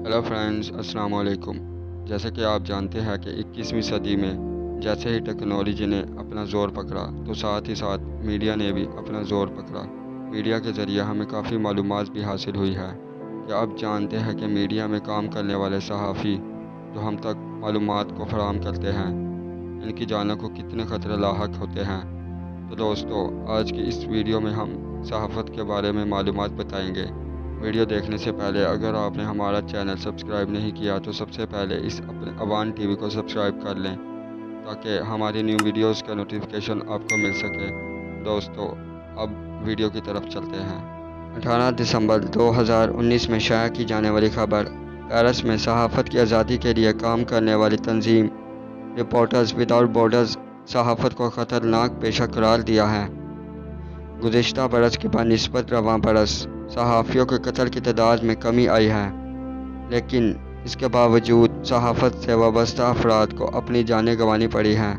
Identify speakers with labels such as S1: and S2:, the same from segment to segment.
S1: Hello friends, السلام علیکم۔ جیسا کہ آپ جانتے ہیں کہ 21ویں صدی میں جیسے ہی ٹیکنالوجی نے اپنا زور پکڑا تو ساتھ ہی ساتھ میڈیا نے بھی اپنا زور پکڑا۔ میڈیا کے ذریعے ہمیں کافی معلومات بھی حاصل ہوئی ہے۔ کیا آپ جانتے ہیں کہ میڈیا میں کام کرنے والے صحافی جو ہم تک معلومات کو فراہم کرتے ہیں، ان کی جانوں کو کتنے خطرے لاحق ہوتے ہیں؟ تو دوستو، آج کی اس ویڈیو میں ہم صحافت کے بارے میں معلومات بتائیں گے۔ ویڈیو دیکھنے سے پہلے اگر آپ نے ہمارا چینل سبسکرائب نہیں کیا تو سب سے پہلے اس اپنے اوان ٹی وی کو سبسکرائب کر لیں تاکہ ہماری نیو ویڈیوز کا نوٹیفیکیشن آپ کو مل سکے۔ دوستو، اب ویڈیو کی طرف چلتے ہیں۔ 18 دسمبر 2019 میں شائع کی جانے والی خبر۔ پیرس میں صحافت کی آزادی کے لیے کام کرنے والی تنظیم رپورٹرز وداؤٹ بارڈرز صحافت کو خطرناک پیشہ قرار دیا ہے۔ گزشتہ برس کی بنسبت رواں برس صحافیوں کے قتل کی تعداد میں کمی آئی ہے، لیکن اس کے باوجود صحافت سے وابستہ افراد کو اپنی جانیں گنوانی پڑی ہیں،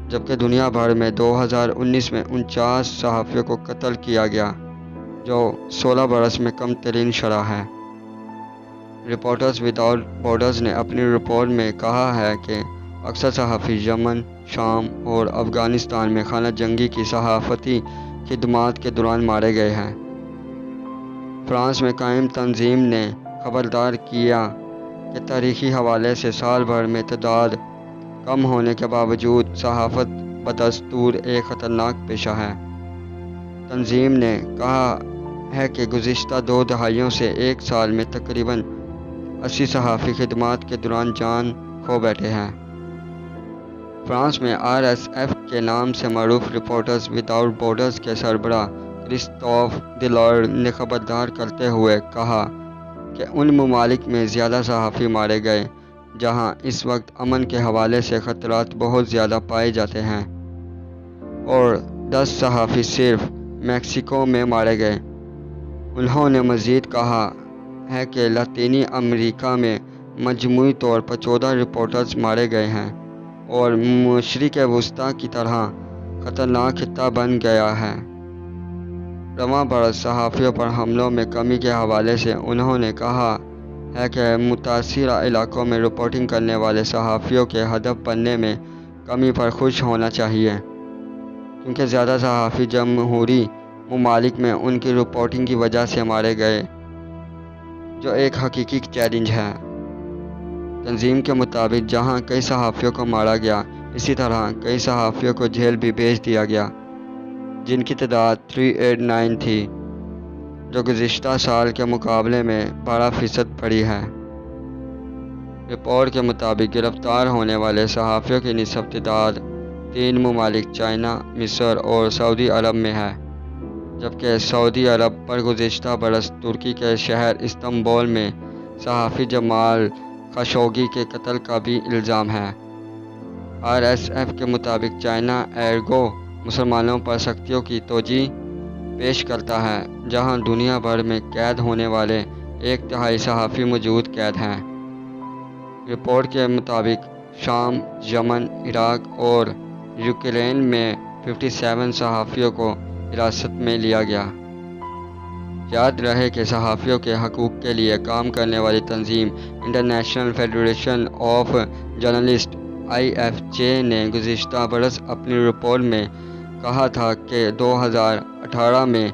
S1: جبکہ دنیا بھر میں 2019 میں 49 صحافیوں کو قتل کیا گیا، جو 16 برس میں کم ترین شرح ہے۔ رپورٹرز وداؤٹ بارڈرز نے اپنی رپورٹ میں کہا ہے کہ اکثر صحافی یمن، شام اور افغانستان میں خانہ جنگی کی صحافتی خدمات کے دوران مارے گئے ہیں۔ فرانس میں قائم تنظیم نے خبردار کیا کہ تاریخی حوالے سے سال بھر میں تعداد کم ہونے کے باوجود صحافت بدستور ایک خطرناک پیشہ ہے۔ تنظیم نے کہا ہے کہ گزشتہ 2 دہائیوں سے ایک سال میں تقریباً 80 صحافی خدمات کے دوران جان کھو بیٹھے ہیں۔ فرانس میں RSF کے نام سے معروف رپورٹرز وداؤٹ بارڈرز کے سربراہ کرسٹوف ڈیلار نے خبردار کرتے ہوئے کہا کہ ان ممالک میں زیادہ صحافی مارے گئے جہاں اس وقت امن کے حوالے سے خطرات بہت زیادہ پائے جاتے ہیں، اور 10 صحافی صرف میکسیکو میں مارے گئے۔ انہوں نے مزید کہا ہے کہ لاطینی امریکہ میں مجموعی طور پر 14 رپورٹرز مارے گئے ہیں اور مشرق وسطیٰ کی طرح خطرناک خطہ بن گیا ہے۔ رواں برس صحافیوں پر حملوں میں کمی کے حوالے سے انہوں نے کہا ہے کہ متاثرہ علاقوں میں رپورٹنگ کرنے والے صحافیوں کے ہدف بننے میں کمی پر خوش ہونا چاہیے، کیونکہ زیادہ صحافی جمہوری ممالک میں ان کی رپورٹنگ کی وجہ سے مارے گئے، جو ایک حقیقی چیلنج ہے۔ تنظیم کے مطابق جہاں کئی صحافیوں کو مارا گیا، اسی طرح کئی صحافیوں کو جیل بھی بھیج دیا گیا، جن کی تعداد 389 تھی، جو گزشتہ سال کے مقابلے میں 12% بڑھی ہے۔ رپورٹ کے مطابق گرفتار ہونے والے صحافیوں کی نسبی تعداد 3 ممالک چائنا، مصر اور سعودی عرب میں ہے، جبکہ سعودی عرب پر گزشتہ برس ترکی کے شہر استنبول میں صحافی جمال خاشقجی کے قتل کا بھی الزام ہے۔ RSF کے مطابق چائنا ایرگو مسلمانوں پر سختیوں کی توجیہ پیش کرتا ہے، جہاں دنیا بھر میں قید ہونے والے 1/3 صحافی موجود قید ہیں۔ رپورٹ کے مطابق شام، یمن، عراق اور یوکرین میں 57 صحافیوں کو حراست میں لیا گیا۔ یاد رہے کہ صحافیوں کے حقوق کے لیے کام کرنے والی تنظیم international federation of journalist IFJ نے گزشتہ برس اپنی رپورٹ میں کہا تھا کہ 2018 میں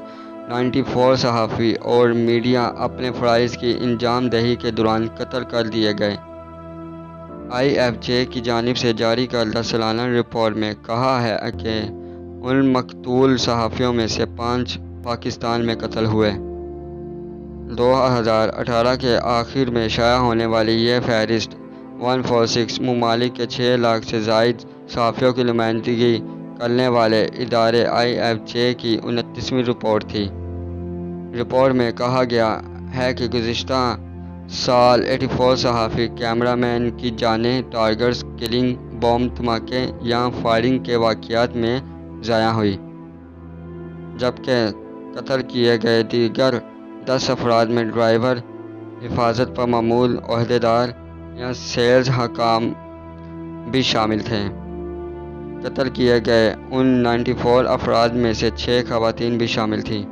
S1: 94 صحافی اور میڈیا اپنے فرائض کی انجام دہی کے دوران قتل کر دیے گئے۔ IFJ کی جانب سے جاری کردہ سالانہ رپورٹ میں کہا ہے کہ ان مقتول صحافیوں میں سے 5 پاکستان میں قتل ہوئے۔ 2018 کے آخر میں شائع ہونے والی یہ فہرست 146 ممالک کے 6 لاکھ سے زائد صحافیوں کی نمائندگی کرنے والے ادارے IFJ کی 29ویں رپورٹ تھی۔ رپورٹ میں کہا گیا ہے کہ گزشتہ سال 84 صحافی کیمرہ مین کی جانیں ٹائیگرز کلنگ، بم دھماکے یا فائرنگ کے واقعات میں ضائع ہوئی، جبکہ قتل کیے گئے دیگر 10 افراد میں ڈرائیور، حفاظت پر مامور عہدیدار یا سیلز حکام بھی شامل تھے۔ قتل کیے گئے ان 94 افراد میں سے 6 خواتین بھی شامل تھیں۔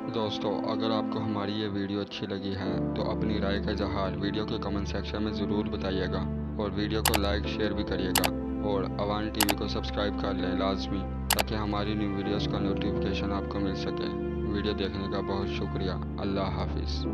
S1: دوستو اگر آپ کو ہماری یہ ویڈیو اچھی لگی ہے تو اپنی رائے کا اظہار ویڈیو کے کمنٹ سیکشن میں ضرور بتائیے گا، اور ویڈیو کو لائک شیئر بھی کریے گا، اور اوان ٹی وی کو سبسکرائب کر لیں لازمی، تاکہ ہماری نیو ویڈیوز کا نوٹیفیکیشن آپ کو مل سکے۔ ویڈیو دیکھنے کا بہت شکریہ۔ اللہ حافظ۔